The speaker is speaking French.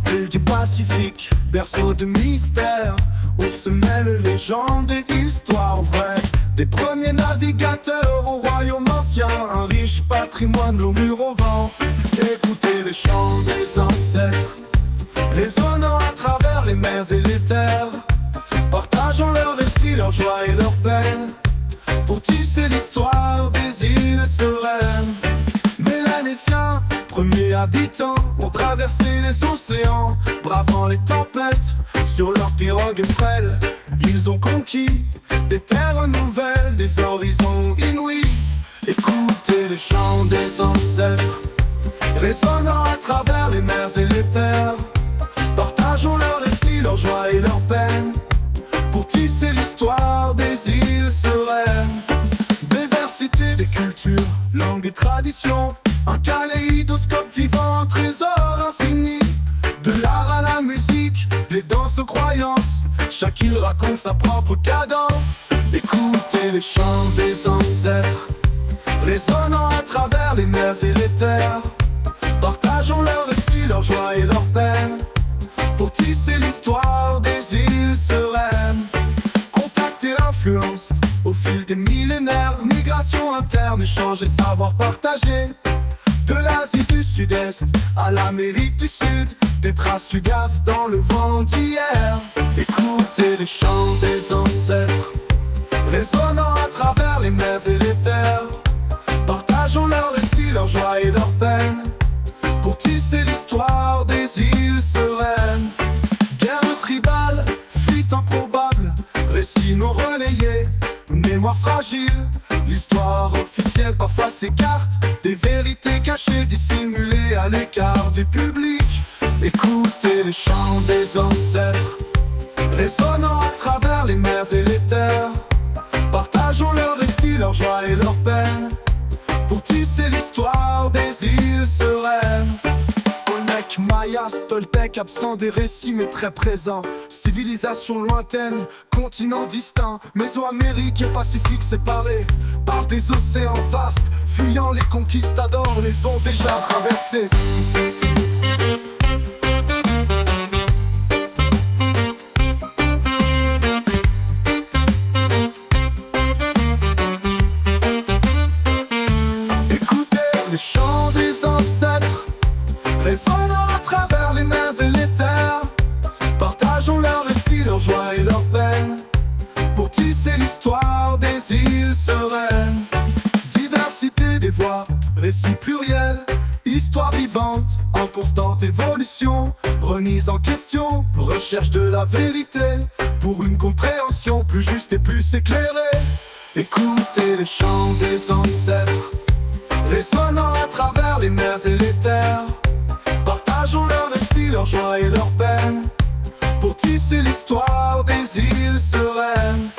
Île du Pacifique, berceau de mystère, où se mêlent légendes et histoires vraies. Des premiers navigateurs au royaume ancien, un riche patrimoine, nos murs au vent. Écoutez les chants des ancêtres, résonnant à travers les mers et les terres. Partageons leurs récits, leurs joies et leurs peines, pour tisser l'histoire des îles sereines. Mélanésiens, premiers habitants, ont traversé les océans, bravant les tempêtes. Sur leurs pirogues frêles, ils ont conquis des terres nouvelles, des horizons inouïs. Écoutez les chants des ancêtres, résonnant à travers les mers et les terres. Partageons leurs récits, leurs joies et leurs peines, pour tisser l'histoire des îles sereines. Diversité des cultures, langues et traditions, un kaléidoscope vivant, un trésor infini. De l'art à la musique, des danses aux croyances, chaque île raconte sa propre cadence. Écoutez les chants des ancêtres, résonnant à travers les mers et les terres. Partageons leurs récits, leurs joies et leurs peines, pour tisser l'histoire des îles sereines. Contact et influence au fil des millénaires, migration interne, échange et savoir partagé. De l'Asie du Sud-Est à l'Amérique du Sud, des traces fugaces dans le vent d'hier. Écoutez les chants des ancêtres, résonnant à travers les mers et les terres. Partageons leurs récits, leurs joies et leurs peines, pour tisser l'histoire des îles sereines. Guerre tribale, fuite improbable, récits non relayés, mémoire fragile. L'histoire officielle parfois s'écarte, des vérités cachées dissimulées à l'écart du public. Écoutez les chants des ancêtres, résonnant à travers les mers et les terres. Partageons leurs récits, leurs joies et leurs peines, pour tisser l'histoire des îles sereines. Olmec, Mayas, Toltec, absent des récits mais très présent. Civilisation lointaine, continent distinct, Mésoamérique et Pacifique séparés par des océans vastes. Fuyant les conquistadors, les ont déjà traversés. Les chants des ancêtres, résonnant à travers les mers et les terres. Partageons leurs récits, leurs joies et leurs peines, pour tisser l'histoire des îles sereines. Diversité des voix, récits pluriels, histoire vivante en constante évolution. Remise en question, recherche de la vérité, pour une compréhension plus juste et plus éclairée. Écoutez les chants des ancêtres, résonnant à travers les mers et les terres. Partageons leurs récits, leurs joies et leurs peines, pour tisser l'histoire des îles sereines.